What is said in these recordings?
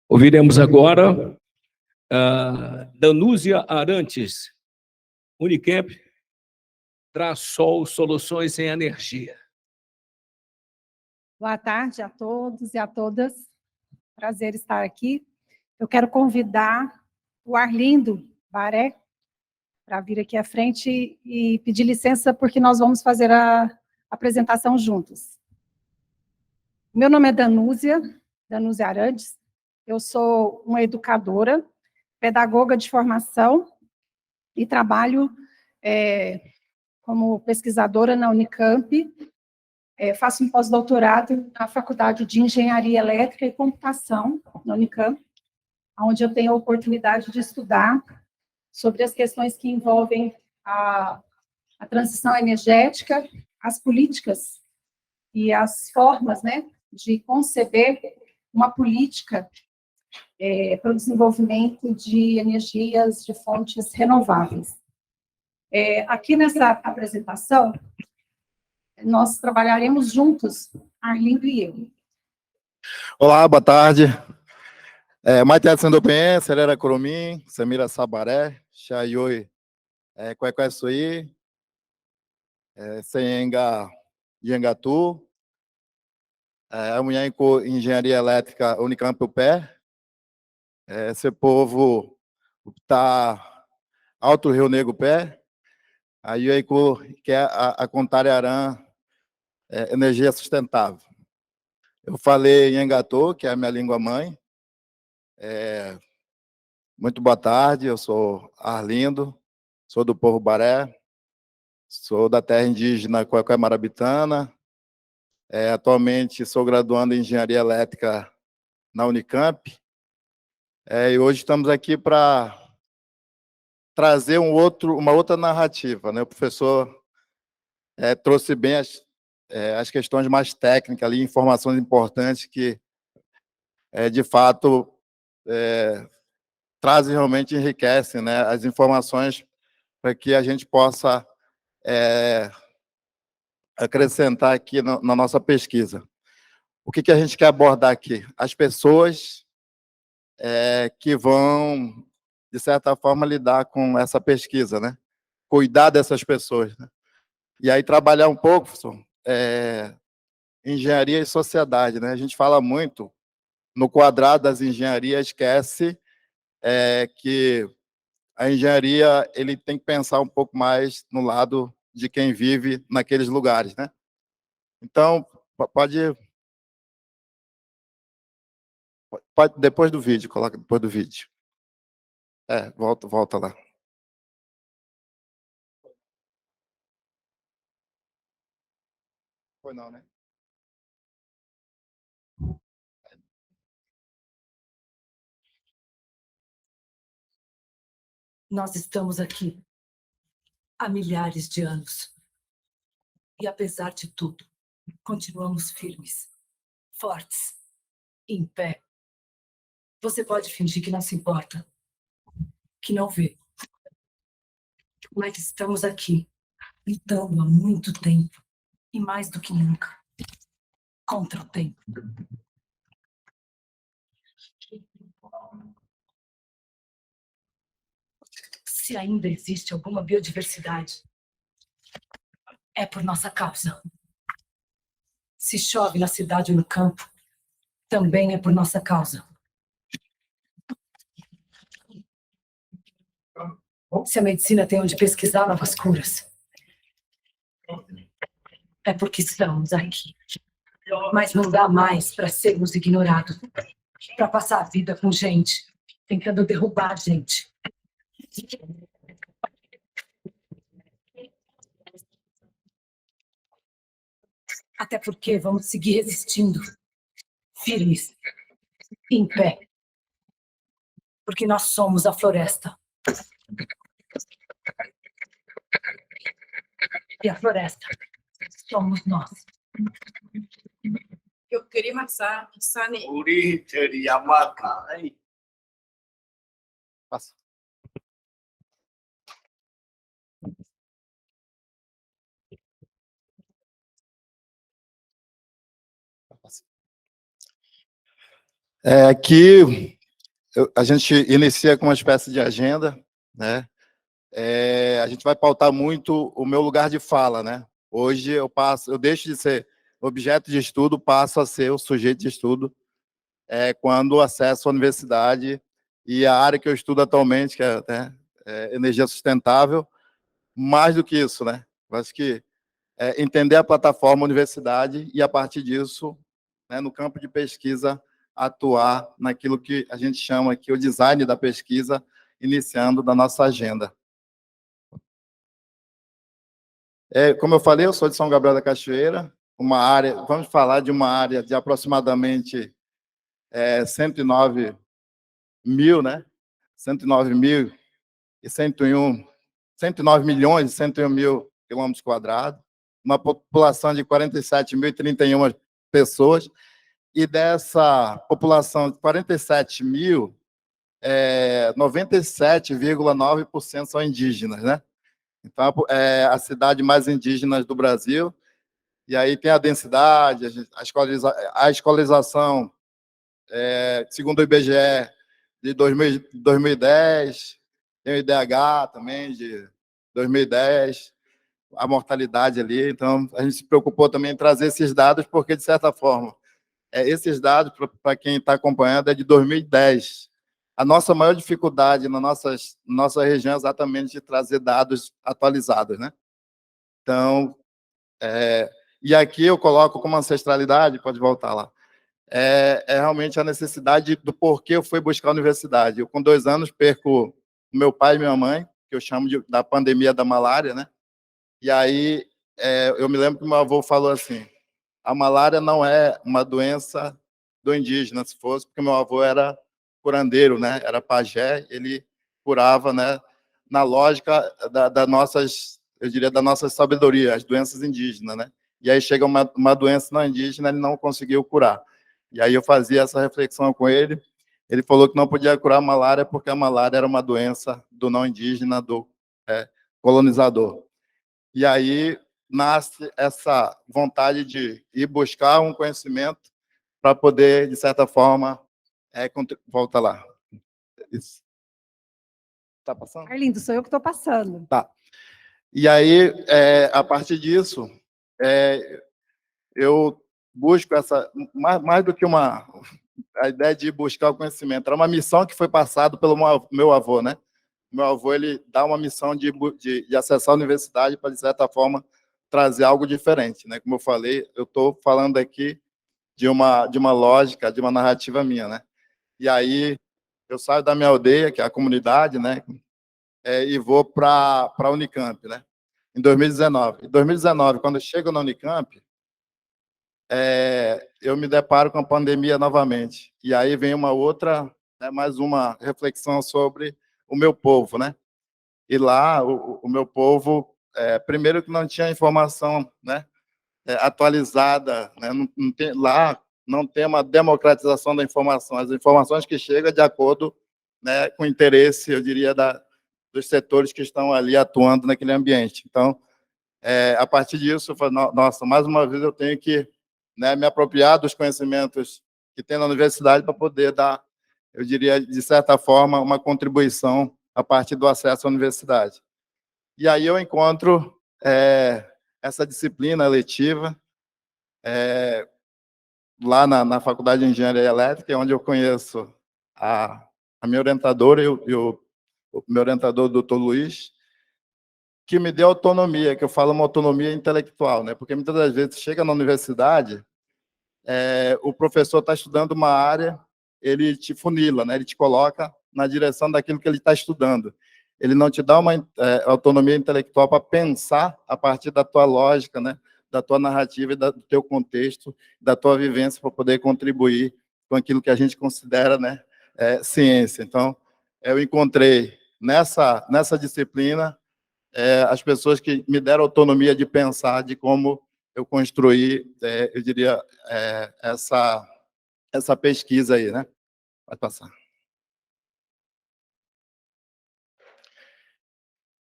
Ouviremos agora Danúzia Arantes, Unicamp, Trasol Soluções em Energia. Boa tarde a todos e a todas. Prazer estar aqui. Eu quero convidar o Arlindo Baré para vir aqui à frente e pedir licença porque nós vamos fazer a apresentação juntos. Meu nome é Danúzia Arantes. Eu sou uma educadora, pedagoga de formação e trabalho como pesquisadora na Unicamp. Faço um pós-doutorado na Faculdade de Engenharia Elétrica e Computação, na Unicamp, onde eu tenho a oportunidade de estudar sobre as questões que envolvem a transição energética, as políticas e as formas, de conceber uma política para o desenvolvimento de energias de fontes renováveis. Aqui nessa apresentação, nós trabalharemos juntos, Arlindo e eu. Olá, boa tarde. Maite Sandopen, Serera Curumim, Samira Sabaré, Xaioi, Quequé Sui, Senhenga Yangatu, amanhã com Engenharia Elétrica Unicamp Pé, esse povo está Alto Rio Negro Pé, aí que é a Contariarã Energia Sustentável. Eu falei em Engatô, que é a minha língua mãe. Muito boa tarde, eu sou Arlindo, sou do povo Baré, sou da terra indígena Quequé Marabitana, atualmente sou graduando em Engenharia Elétrica na Unicamp, e hoje estamos aqui para trazer uma outra narrativa, né? O professor trouxe bem as questões mais técnicas ali, informações importantes que, de fato, trazem realmente, enriquecem, né, as informações para que a gente possa acrescentar aqui na nossa pesquisa. O que a gente quer abordar aqui? As pessoas que vão, de certa forma, lidar com essa pesquisa, né? Cuidar dessas pessoas, né? E aí trabalhar um pouco, professor, engenharia e sociedade, né? A gente fala muito no quadrado das engenharias, esquece que a engenharia ele tem que pensar um pouco mais no lado de quem vive naqueles lugares, né? Então, pode depois do vídeo, coloca depois do vídeo. Volta lá. Foi não, né? Nós estamos aqui há milhares de anos. E, apesar de tudo, continuamos firmes, fortes, em pé. Você pode fingir que não se importa, que não vê. Mas estamos aqui, lutando há muito tempo, e mais do que nunca, contra o tempo. Se ainda existe alguma biodiversidade, é por nossa causa. Se chove na cidade ou no campo, também é por nossa causa. Se a medicina tem onde pesquisar novas curas, é porque estamos aqui. Mas não dá mais para sermos ignorados, para passar a vida com gente, tentando derrubar a gente. Até porque vamos seguir resistindo, firmes, em pé. Porque nós somos a floresta. E a floresta somos nós. Eu queria maçã, Sani. Passa. Aqui, a gente inicia com uma espécie de agenda, né? A gente vai pautar muito o meu lugar de fala, né? Hoje eu deixo de ser objeto de estudo, passo a ser o sujeito de estudo quando acesso à universidade e a área que eu estudo atualmente, que é, né, energia sustentável. Mais do que isso, né? Eu acho que entender a plataforma universidade e, a partir disso, né, no campo de pesquisa, atuar naquilo que a gente chama aqui o design da pesquisa, iniciando da nossa agenda. Como eu falei, eu sou de São Gabriel da Cachoeira, uma área, vamos falar de uma área de aproximadamente 109 mil, né? 109 mil e 109 milhões e 101 mil quilômetros quadrados, uma população de 47.031 pessoas, e dessa população de 47 mil, 97,9% são indígenas, né? Então, é a cidade mais indígena do Brasil, e aí tem a densidade, a escolarização, segundo o IBGE, de 2010, tem o IDH também, de 2010, a mortalidade ali. Então, a gente se preocupou também em trazer esses dados, porque, de certa forma, esses dados, para quem está acompanhando, é de 2010. A nossa maior dificuldade na nossa região é exatamente de trazer dados atualizados, né? Então, e aqui eu coloco como ancestralidade, pode voltar lá, realmente a necessidade do porquê eu fui buscar a universidade. Eu, com 2 anos, perco meu pai e minha mãe, que eu chamo da pandemia da malária, né? E aí, eu me lembro que meu avô falou assim: a malária não é uma doença do indígena, se fosse, porque meu avô era curandeiro, né? Era pajé, ele curava, né? Na lógica da nossas, eu diria, da nossa sabedoria, as doenças indígenas, né? E aí chega uma doença não indígena, ele não conseguiu curar. E aí eu fazia essa reflexão com ele. Ele falou que não podia curar a malária porque a malária era uma doença do não indígena, do colonizador. E aí nasce essa vontade de ir buscar um conhecimento para poder, de certa forma, volta lá. Isso. Está passando? Arlindo, sou eu que estou passando. Tá. E aí, a partir disso, eu busco essa, mais do que a ideia de buscar o conhecimento, era uma missão que foi passada pelo meu avô, né? Meu avô, ele dá uma missão de acessar a universidade para, de certa forma, trazer algo diferente, né? Como eu falei, eu estou falando aqui de uma lógica, de uma narrativa minha, né? E aí eu saio da minha aldeia, que é a comunidade, né? E vou para a Unicamp, né? Em 2019. Em 2019, quando eu chego na Unicamp, eu me deparo com a pandemia novamente. E aí vem uma outra, mais uma reflexão sobre o meu povo, né? E lá, o meu povo, primeiro que não tinha informação, né, atualizada, né? Lá não tem uma democratização da informação. As informações que chegam de acordo, né, com o interesse, eu diria, dos setores que estão ali atuando naquele ambiente. Então, a partir disso, eu falei, nossa, mais uma vez eu tenho que, né, me apropriar dos conhecimentos que tem na universidade para poder dar, eu diria, de certa forma, uma contribuição a partir do acesso à universidade. E aí eu encontro essa disciplina letiva lá na Faculdade de Engenharia Elétrica, onde eu conheço a minha orientadora e o meu orientador, o doutor Luiz, que me deu autonomia, que eu falo uma autonomia intelectual, né? Porque muitas das vezes chega na universidade, o professor está estudando uma área, ele te funila, né? Ele te coloca na direção daquilo que ele está estudando. Ele não te dá uma autonomia intelectual para pensar a partir da tua lógica, né? Da tua narrativa e do teu contexto, da tua vivência, para poder contribuir com aquilo que a gente considera, né, ciência. Então, eu encontrei nessa disciplina as pessoas que me deram autonomia de pensar de como eu construí, eu diria, essa pesquisa aí, né? Vai passar.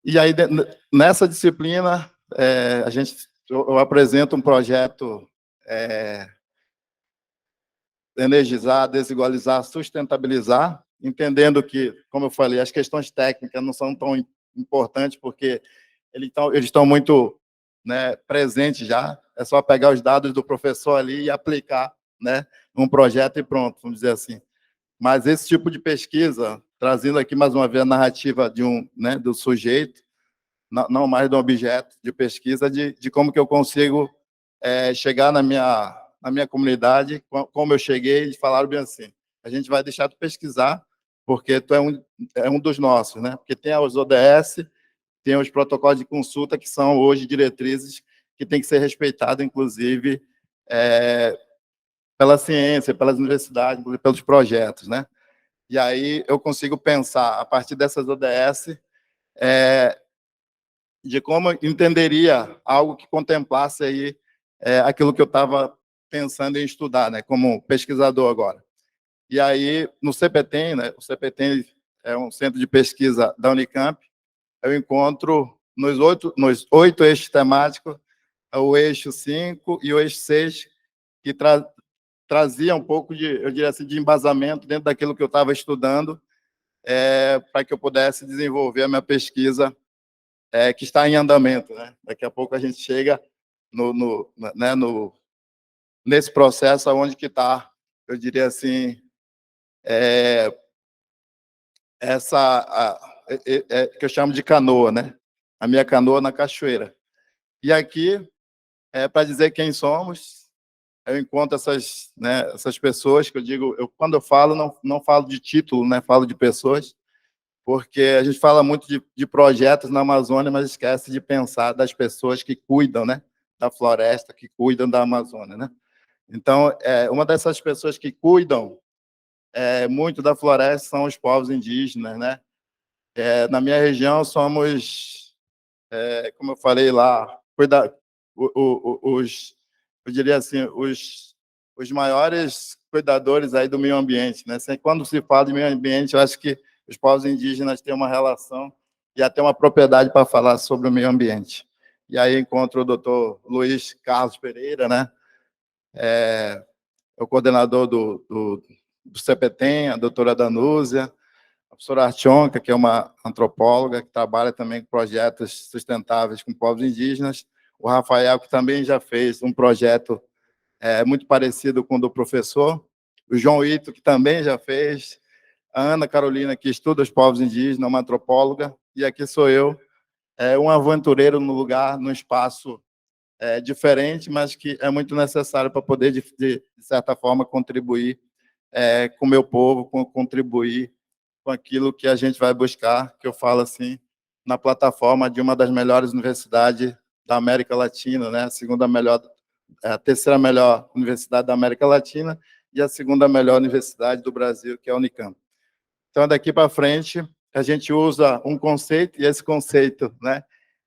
E aí, nessa disciplina, eu apresento um projeto energizar, desigualizar, sustentabilizar, entendendo que, como eu falei, as questões técnicas não são tão importantes, porque eles estão muito, né, presentes já. É só pegar os dados do professor ali e aplicar, né, num projeto e pronto, vamos dizer assim. Mas esse tipo de pesquisa, trazendo aqui mais uma vez a narrativa de né, do sujeito, não mais do objeto de pesquisa, de como que eu consigo chegar na minha comunidade, como eu cheguei, e falaram bem assim: a gente vai deixar tu pesquisar, porque tu é um dos nossos, né? Porque tem os ODS, tem os protocolos de consulta, que são hoje diretrizes que têm que ser respeitados, inclusive, pela ciência, pelas universidades, pelos projetos, né? E aí eu consigo pensar, a partir dessas ODS, de como eu entenderia algo que contemplasse aí aquilo que eu estava pensando em estudar, né, como pesquisador agora. E aí, no CPTEM, né, o CPTEM é um centro de pesquisa da Unicamp, eu encontro nos 8 eixos temáticos, o eixo 5 e o eixo 6, que trazia um pouco de, eu diria assim, de embasamento dentro daquilo que eu estava estudando, para que eu pudesse desenvolver a minha pesquisa, que está em andamento, né? Daqui a pouco a gente chega nesse processo onde que está, eu diria assim, que eu chamo de canoa, né? A minha canoa na cachoeira. E aqui, para dizer quem somos, eu encontro essas pessoas que eu digo, quando eu falo, não falo de título, né? Falo de pessoas, porque a gente fala muito de projetos na Amazônia, mas esquece de pensar das pessoas que cuidam, né, da floresta, que cuidam da Amazônia, né? Então, uma dessas pessoas que cuidam muito da floresta são os povos indígenas, né? Na minha região, somos, como eu falei lá, eu diria assim, os maiores cuidadores aí do meio ambiente, né? Quando se fala de meio ambiente, eu acho que os povos indígenas têm uma relação e até uma propriedade para falar sobre o meio ambiente. E aí encontro o doutor Luiz Carlos Pereira, né? É o coordenador do CPTEM, a doutora Danúzia, a professora Artionca, que é uma antropóloga, que trabalha também com projetos sustentáveis com povos indígenas, o Rafael, que também já fez um projeto muito parecido com o do professor, o João Ito, que também já fez, a Ana Carolina, que estuda os povos indígenas, uma antropóloga, e aqui sou eu, um aventureiro no lugar, num espaço diferente, mas que é muito necessário para poder, de certa forma, contribuir com o meu povo, contribuir com aquilo que a gente vai buscar, que eu falo assim, na plataforma de uma das melhores universidades da América Latina, né? A terceira melhor universidade da América Latina e a segunda melhor universidade do Brasil, que é a Unicamp. Então, daqui para frente, a gente usa um conceito, e esse conceito, né,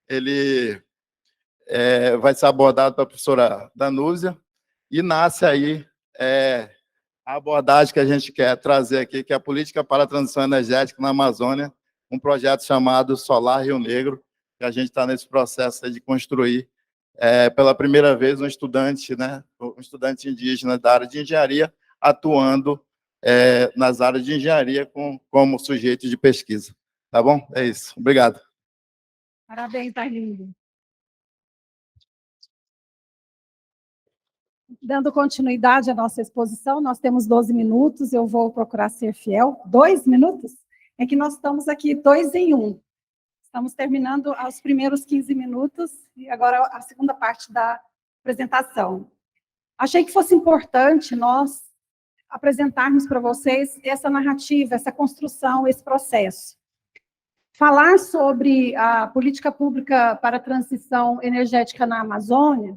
ele vai ser abordado pela professora Danúzia, e nasce aí a abordagem que a gente quer trazer aqui, que é a política para a transição energética na Amazônia, um projeto chamado Solar Rio Negro, que a gente está nesse processo de construir pela primeira vez um estudante indígena da área de engenharia, atuando nas áreas de engenharia como sujeito de pesquisa. Tá bom? É isso. Obrigado. Parabéns, Arlindo. Dando continuidade à nossa exposição, nós temos 12 minutos, eu vou procurar ser fiel. 2 minutos? É que nós estamos aqui 2 em 1. Estamos terminando os primeiros 15 minutos e agora a segunda parte da apresentação. Achei que fosse importante nós apresentarmos para vocês essa narrativa, essa construção, esse processo. Falar sobre a política pública para a transição energética na Amazônia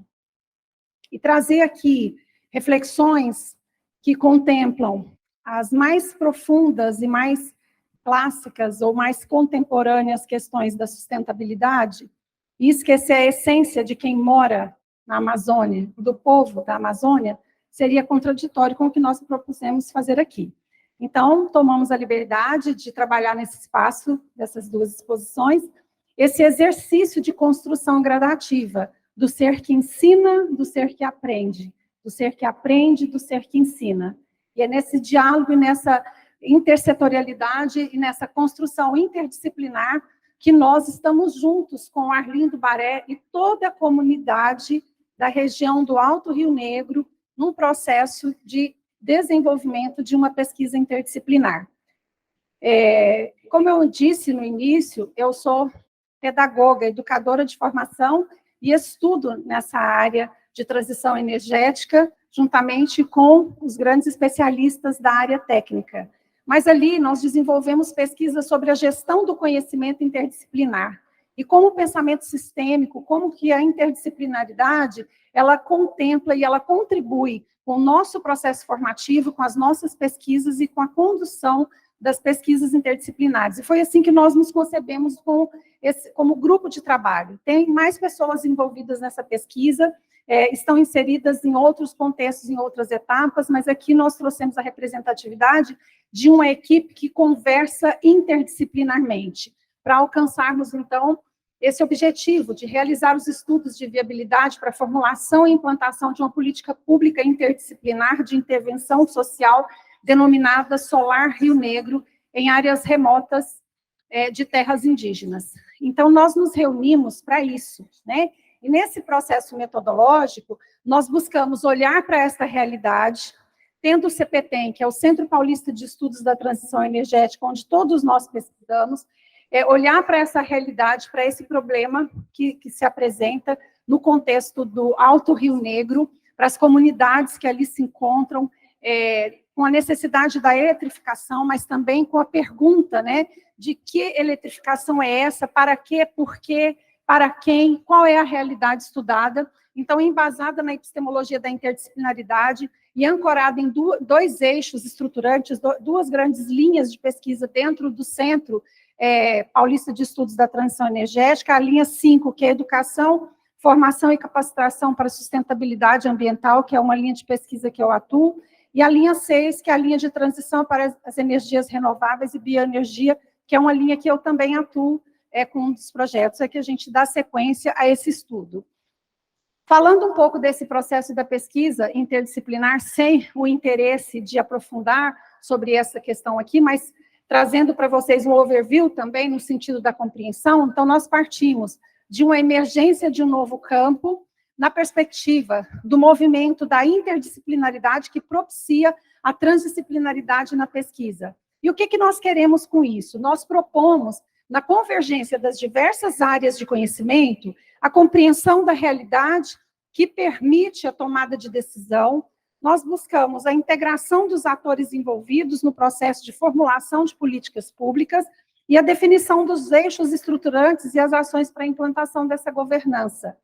e trazer aqui reflexões que contemplam as mais profundas e mais clássicas ou mais contemporâneas questões da sustentabilidade e esquecer a essência de quem mora na Amazônia, do povo da Amazônia, seria contraditório com o que nós propusemos fazer aqui. Então, tomamos a liberdade de trabalhar nesse espaço, dessas 2 exposições, esse exercício de construção gradativa, do ser que ensina, do ser que aprende, do ser que aprende, do ser que ensina. E é nesse diálogo e nessa intersetorialidade e nessa construção interdisciplinar que nós estamos juntos com o Arlindo Baré e toda a comunidade da região do Alto Rio Negro num processo de desenvolvimento de uma pesquisa interdisciplinar. Como eu disse no início, eu sou pedagoga, educadora de formação e estudo nessa área de transição energética, juntamente com os grandes especialistas da área técnica. Mas ali nós desenvolvemos pesquisas sobre a gestão do conhecimento interdisciplinar e como o pensamento sistêmico, como que a interdisciplinaridade, ela contempla e ela contribui com o nosso processo formativo, com as nossas pesquisas e com a condução das pesquisas interdisciplinares. E foi assim que nós nos concebemos como grupo de trabalho. Tem mais pessoas envolvidas nessa pesquisa, estão inseridas em outros contextos, em outras etapas, mas aqui nós trouxemos a representatividade de uma equipe que conversa interdisciplinarmente, para alcançarmos, então, esse objetivo de realizar os estudos de viabilidade para a formulação e implantação de uma política pública interdisciplinar de intervenção social denominada Solar Rio Negro, em áreas remotas de terras indígenas. Então, nós nos reunimos para isso, né? E nesse processo metodológico, nós buscamos olhar para essa realidade, tendo o CPTEM, que é o Centro Paulista de Estudos da Transição Energética, onde todos nós pesquisamos, olhar para essa realidade, para esse problema que se apresenta no contexto do Alto Rio Negro, para as comunidades que ali se encontram, com a necessidade da eletrificação, mas também com a pergunta, né, de que eletrificação é essa, para quê, por quê, para quem, qual é a realidade estudada. Então, embasada na epistemologia da interdisciplinaridade e ancorada em dois eixos estruturantes, duas grandes linhas de pesquisa dentro do Centro Paulista de Estudos da Transição Energética, a linha 5, que é Educação, Formação e Capacitação para a Sustentabilidade Ambiental, que é uma linha de pesquisa que eu atuo, e a linha 6, que é a linha de transição para as energias renováveis e bioenergia, que é uma linha que eu também atuo com um dos projetos, que a gente dá sequência a esse estudo. Falando um pouco desse processo da pesquisa interdisciplinar, sem o interesse de aprofundar sobre essa questão aqui, mas trazendo para vocês um overview também, no sentido da compreensão, então nós partimos de uma emergência de um novo campo, na perspectiva do movimento da interdisciplinaridade que propicia a transdisciplinaridade na pesquisa. E o que nós queremos com isso? Nós propomos, na convergência das diversas áreas de conhecimento, a compreensão da realidade que permite a tomada de decisão. Nós buscamos a integração dos atores envolvidos no processo de formulação de políticas públicas e a definição dos eixos estruturantes e as ações para a implantação dessa governança.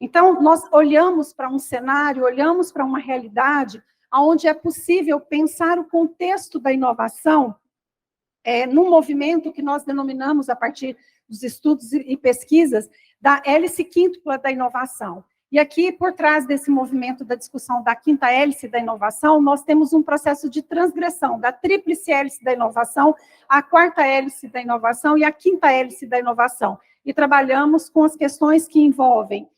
Então, nós olhamos para um cenário, olhamos para uma realidade onde é possível pensar o contexto da inovação num movimento que nós denominamos, a partir dos estudos e pesquisas, da hélice quíntupla da inovação. E aqui, por trás desse movimento da discussão da quinta hélice da inovação, nós temos um processo de transgressão da tríplice hélice da inovação, a quarta hélice da inovação e a quinta hélice da inovação. E trabalhamos com as questões que envolvem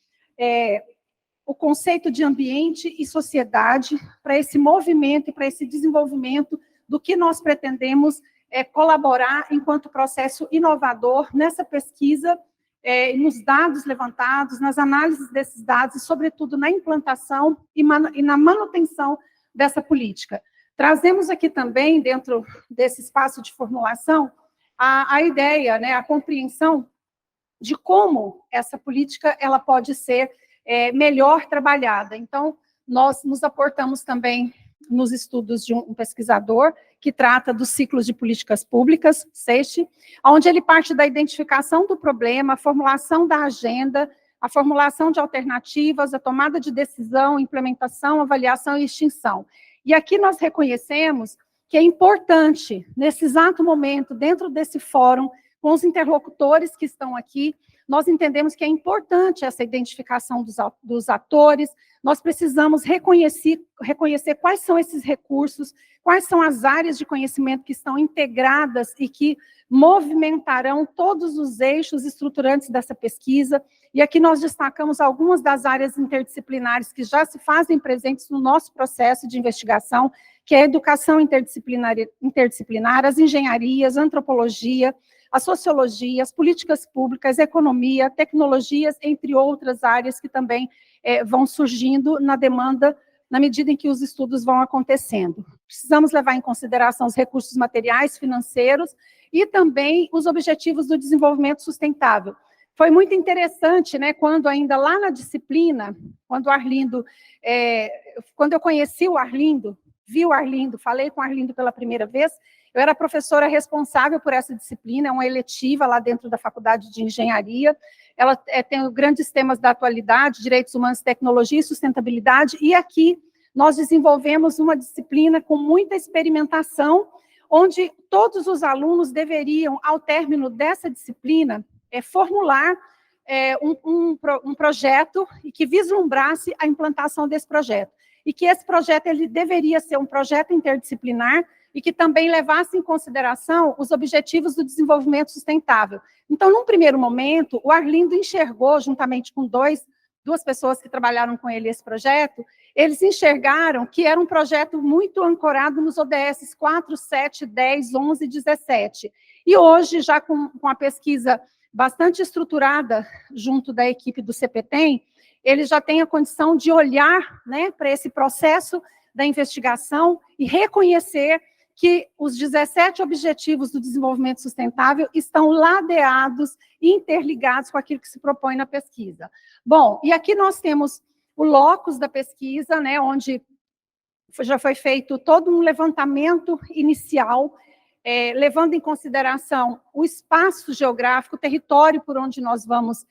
o conceito de ambiente e sociedade para esse movimento e para esse desenvolvimento do que nós pretendemos colaborar enquanto processo inovador nessa pesquisa, nos dados levantados, nas análises desses dados e, sobretudo, na implantação e na manutenção dessa política. Trazemos aqui também, dentro desse espaço de formulação, a ideia, né, a compreensão de como essa política ela pode ser melhor trabalhada. Então, nós nos aportamos também nos estudos de um pesquisador que trata dos ciclos de políticas públicas, Seixi, onde ele parte da identificação do problema, a formulação da agenda, a formulação de alternativas, a tomada de decisão, implementação, avaliação e extinção. E aqui nós reconhecemos que é importante, nesse exato momento, dentro desse fórum, com os interlocutores que estão aqui, nós entendemos que é importante essa identificação dos atores, nós precisamos reconhecer quais são esses recursos, quais são as áreas de conhecimento que estão integradas e que movimentarão todos os eixos estruturantes dessa pesquisa. E aqui nós destacamos algumas das áreas interdisciplinares que já se fazem presentes no nosso processo de investigação, que é a educação interdisciplinar, as engenharias, a antropologia, a sociologia, as políticas públicas, a economia, tecnologias, entre outras áreas que também vão surgindo na demanda, na medida em que os estudos vão acontecendo. Precisamos levar em consideração os recursos materiais, financeiros, e também os objetivos do desenvolvimento sustentável. Foi muito interessante, né, quando ainda lá na disciplina, quando o Arlindo, quando eu conheci o Arlindo, vi o Arlindo, falei com o Arlindo pela primeira vez, eu era professora responsável por essa disciplina, é uma eletiva lá dentro da Faculdade de Engenharia, ela tem grandes temas da atualidade, direitos humanos, tecnologia e sustentabilidade, e aqui nós desenvolvemos uma disciplina com muita experimentação, onde todos os alunos deveriam, ao término dessa disciplina, formular um projeto e que vislumbrasse a implantação desse projeto. E que esse projeto ele deveria ser um projeto interdisciplinar e que também levasse em consideração os objetivos do desenvolvimento sustentável. Então, num primeiro momento, o Arlindo enxergou, juntamente com duas pessoas que trabalharam com ele esse projeto, eles enxergaram que era um projeto muito ancorado nos ODS 4, 7, 10, 11 e 17. E hoje, já com a pesquisa bastante estruturada junto da equipe do CPTEM, ele já tem a condição de olhar, né, para esse processo da investigação e reconhecer que os 17 Objetivos do Desenvolvimento Sustentável estão ladeados e interligados com aquilo que se propõe na pesquisa. Bom, e aqui nós temos o locus da pesquisa, né, onde já foi feito todo um levantamento inicial, levando em consideração o espaço geográfico, o território por onde nós vamos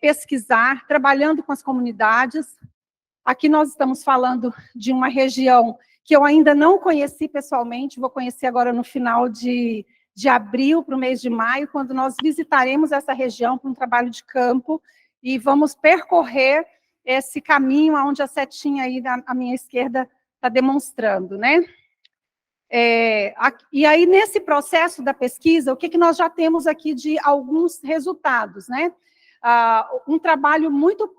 pesquisar, trabalhando com as comunidades. Aqui nós estamos falando de uma região que eu ainda não conheci pessoalmente, vou conhecer agora no final de abril para o mês de maio, quando nós visitaremos essa região para um trabalho de campo, e vamos percorrer esse caminho onde a setinha aí à minha esquerda está demonstrando, né? E aí, nesse processo da pesquisa, o que nós já temos aqui de alguns resultados, né? Um trabalho muito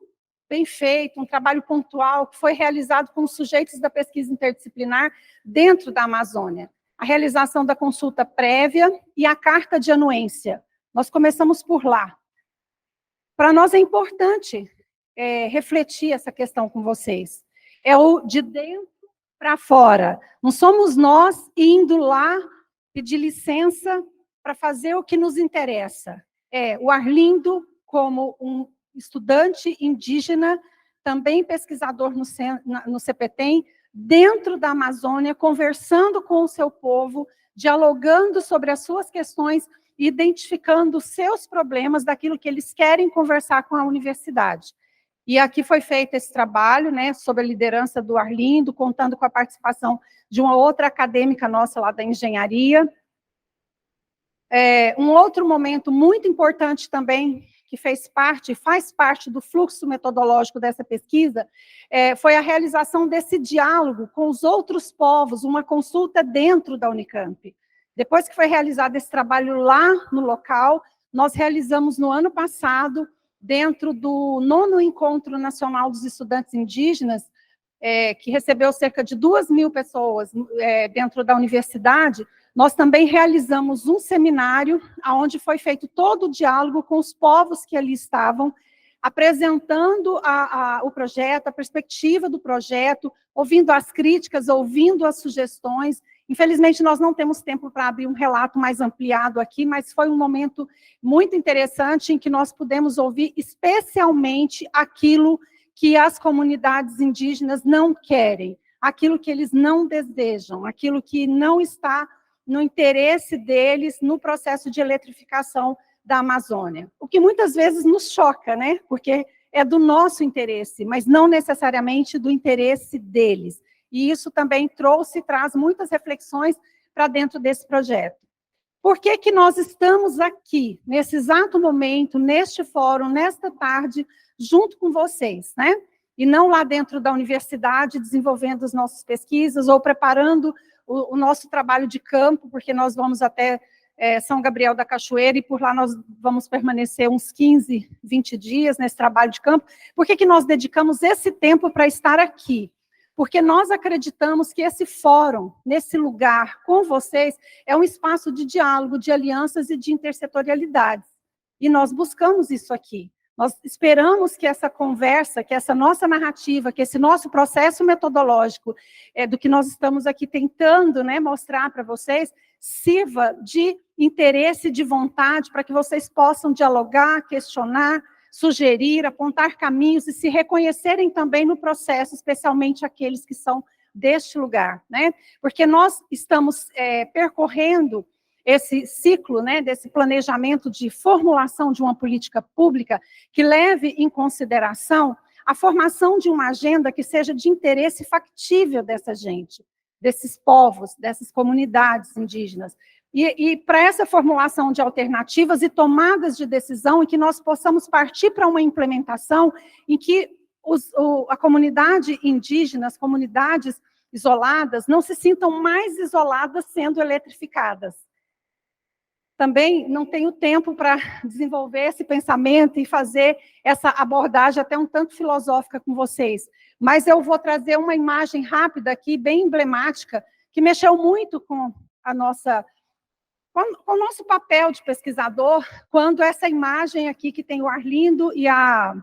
bem feito, um trabalho pontual, que foi realizado com os sujeitos da pesquisa interdisciplinar dentro da Amazônia. A realização da consulta prévia e a carta de anuência. Nós começamos por lá. Para nós é importante refletir essa questão com vocês. É o de dentro para fora. Não somos nós indo lá pedir licença para fazer o que nos interessa. O Arlindo, como um estudante indígena, também pesquisador no CPTEM, dentro da Amazônia, conversando com o seu povo, dialogando sobre as suas questões, identificando os seus problemas, daquilo que eles querem conversar com a universidade. E aqui foi feito esse trabalho, né, sob a liderança do Arlindo, contando com a participação de uma outra acadêmica nossa lá da engenharia. Um outro momento muito importante também, que faz parte do fluxo metodológico dessa pesquisa, foi a realização desse diálogo com os outros povos, uma consulta dentro da Unicamp. Depois que foi realizado esse trabalho lá no local, nós realizamos no ano passado, dentro do 9º Encontro Nacional dos Estudantes Indígenas, que recebeu cerca de 2.000 pessoas dentro da universidade, nós também realizamos um seminário, onde foi feito todo o diálogo com os povos que ali estavam, apresentando o projeto, a perspectiva do projeto, ouvindo as críticas, ouvindo as sugestões. Infelizmente, nós não temos tempo para abrir um relato mais ampliado aqui, mas foi um momento muito interessante em que nós pudemos ouvir especialmente aquilo que as comunidades indígenas não querem, aquilo que eles não desejam, aquilo que não está no interesse deles no processo de eletrificação da Amazônia. O que muitas vezes nos choca, né? Porque é do nosso interesse, mas não necessariamente do interesse deles. E isso também traz muitas reflexões para dentro desse projeto. Por que que nós estamos aqui, nesse exato momento, neste fórum, nesta tarde, junto com vocês, né? E não lá dentro da universidade, desenvolvendo as nossas pesquisas ou preparando o nosso trabalho de campo, porque nós vamos até São Gabriel da Cachoeira e por lá nós vamos permanecer uns 15, 20 dias nesse trabalho de campo. Por que que nós dedicamos esse tempo para estar aqui? Porque nós acreditamos que esse fórum, nesse lugar, com vocês, é um espaço de diálogo, de alianças e de intersetorialidades. E nós buscamos isso aqui. Nós esperamos que essa conversa, que essa nossa narrativa, que esse nosso processo metodológico, do que nós estamos aqui tentando, né, mostrar para vocês, sirva de interesse, de vontade, para que vocês possam dialogar, questionar, sugerir, apontar caminhos e se reconhecerem também no processo, especialmente aqueles que são deste lugar, né? Porque nós estamos percorrendo esse ciclo, né, desse planejamento de formulação de uma política pública que leve em consideração a formação de uma agenda que seja de interesse factível dessa gente, desses povos, dessas comunidades indígenas. E para essa formulação de alternativas e tomadas de decisão, em que nós possamos partir para uma implementação em que a comunidade indígena, as comunidades isoladas, não se sintam mais isoladas sendo eletrificadas. Também não tenho tempo para desenvolver esse pensamento e fazer essa abordagem até um tanto filosófica com vocês, mas eu vou trazer uma imagem rápida aqui, bem emblemática, que mexeu muito com o nosso papel de pesquisador, quando essa imagem aqui, que tem o Arlindo e a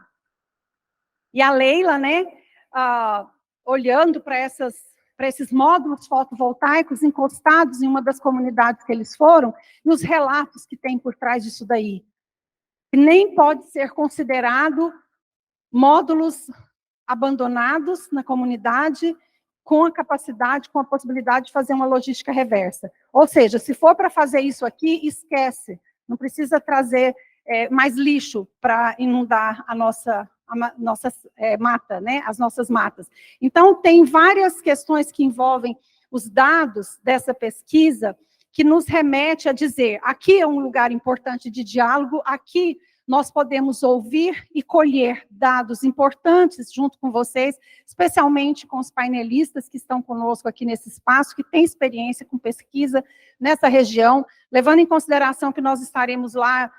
Leila, né, olhando para esses módulos fotovoltaicos encostados em uma das comunidades que eles foram, e os relatos que tem por trás disso daí. Nem pode ser considerado módulos abandonados na comunidade, com a capacidade, com a possibilidade de fazer uma logística reversa. Ou seja, se for para fazer isso aqui, esquece. Não precisa trazer mais lixo para inundar a nossa mata, né? As nossas matas. Então, tem várias questões que envolvem os dados dessa pesquisa que nos remete a dizer, aqui é um lugar importante de diálogo, aqui nós podemos ouvir e colher dados importantes junto com vocês, especialmente com os painelistas que estão conosco aqui nesse espaço, que têm experiência com pesquisa nessa região, levando em consideração que nós estaremos lá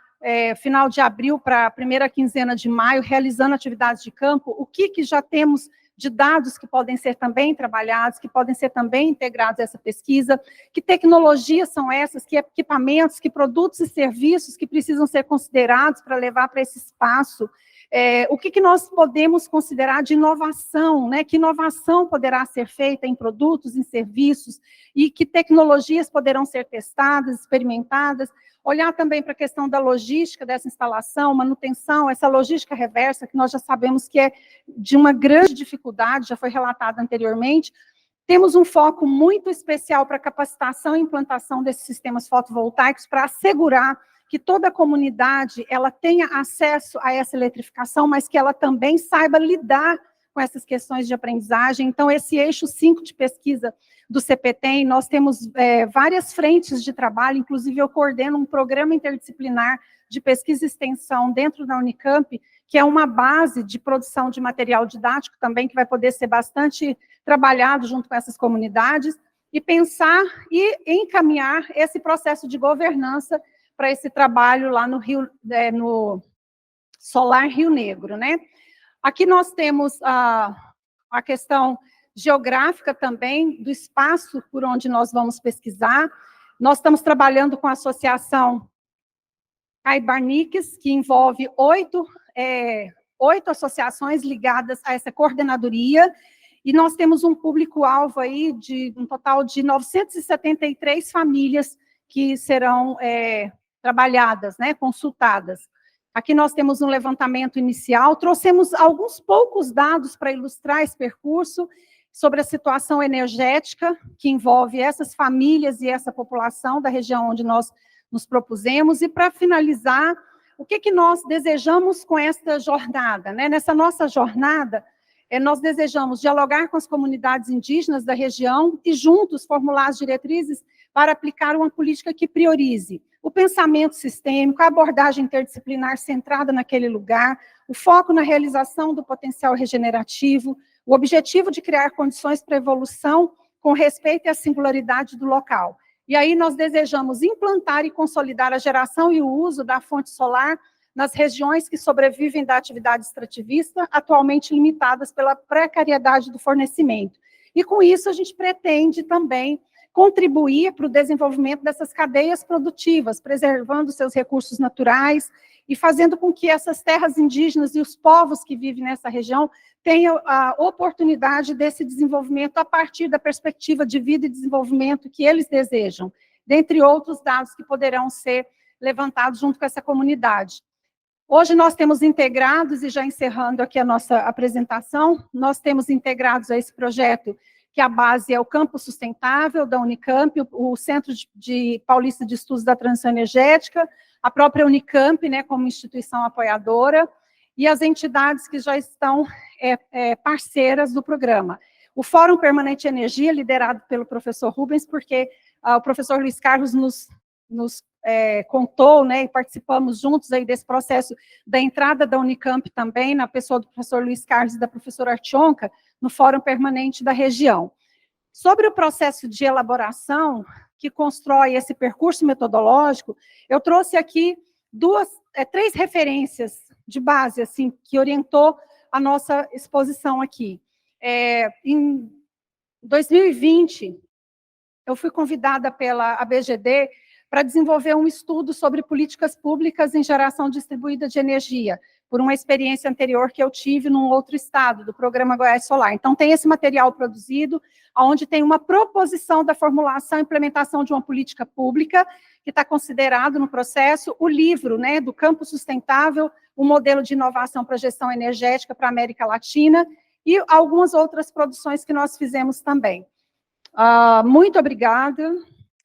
final de abril para a primeira quinzena de maio, realizando atividades de campo, o que já temos de dados que podem ser também trabalhados, que podem ser também integrados a essa pesquisa, que tecnologias são essas, que equipamentos, que produtos e serviços que precisam ser considerados para levar para esse espaço, o que nós podemos considerar de inovação, né? Que inovação poderá ser feita em produtos, em serviços, e que tecnologias poderão ser testadas, experimentadas, olhar também para a questão da logística dessa instalação, manutenção, essa logística reversa, que nós já sabemos que é de uma grande dificuldade, já foi relatado anteriormente. Temos um foco muito especial para a capacitação e implantação desses sistemas fotovoltaicos, para assegurar que toda a comunidade ela tenha acesso a essa eletrificação, mas que ela também saiba lidar com essas questões de aprendizagem. Então, esse eixo 5 de pesquisa do CPTEM, nós temos várias frentes de trabalho, inclusive eu coordeno um programa interdisciplinar de pesquisa e extensão dentro da Unicamp, que é uma base de produção de material didático também, que vai poder ser bastante trabalhado junto com essas comunidades, e pensar e encaminhar esse processo de governança para esse trabalho lá no Rio, no Solar Rio Negro, né? Aqui nós temos a questão geográfica também, do espaço por onde nós vamos pesquisar. Nós estamos trabalhando com a associação Caibarniques, que envolve 8 associações ligadas a essa coordenadoria, e nós temos um público-alvo aí de um total de 973 famílias que serão trabalhadas, né, consultadas. Aqui nós temos um levantamento inicial, trouxemos alguns poucos dados para ilustrar esse percurso, sobre a situação energética que envolve essas famílias e essa população da região onde nós nos propusemos, e para finalizar, o que nós desejamos com esta jornada, né? Nessa nossa jornada, nós desejamos dialogar com as comunidades indígenas da região e juntos formular as diretrizes para aplicar uma política que priorize o pensamento sistêmico, a abordagem interdisciplinar centrada naquele lugar, o foco na realização do potencial regenerativo, o objetivo de criar condições para evolução com respeito à singularidade do local. E aí nós desejamos implantar e consolidar a geração e o uso da fonte solar nas regiões que sobrevivem da atividade extrativista, atualmente limitadas pela precariedade do fornecimento. E com isso a gente pretende também contribuir para o desenvolvimento dessas cadeias produtivas, preservando seus recursos naturais e fazendo com que essas terras indígenas e os povos que vivem nessa região tenham a oportunidade desse desenvolvimento a partir da perspectiva de vida e desenvolvimento que eles desejam, dentre outros dados que poderão ser levantados junto com essa comunidade. Hoje nós temos integrados, e já encerrando aqui a nossa apresentação, nós temos integrados a esse projeto, que a base é o Campo Sustentável da Unicamp, o Centro Paulista de Estudos da Transição Energética, a própria Unicamp, né, como instituição apoiadora, e as entidades que já estão parceiras do programa. O Fórum Permanente de Energia, liderado pelo professor Rubens, porque o professor Luiz Carlos nos contou, né, e participamos juntos aí desse processo da entrada da Unicamp também, na pessoa do professor Luiz Carlos e da professora Artionca, no Fórum Permanente da região. Sobre o processo de elaboração, que constrói esse percurso metodológico, eu trouxe aqui três referências de base, assim, que orientou a nossa exposição aqui. Em 2020, eu fui convidada pela ABGD para desenvolver um estudo sobre políticas públicas em geração distribuída de energia, por uma experiência anterior que eu tive num outro estado, do Programa Goiás Solar. Então, tem esse material produzido, onde tem uma proposição da formulação e implementação de uma política pública, que está considerado no processo, o livro, né, do Campo Sustentável, o modelo de inovação para gestão energética para a América Latina, e algumas outras produções que nós fizemos também. Muito obrigada,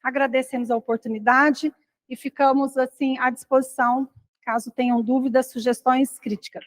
agradecemos a oportunidade e ficamos, assim, à disposição, caso tenham dúvidas, sugestões, críticas.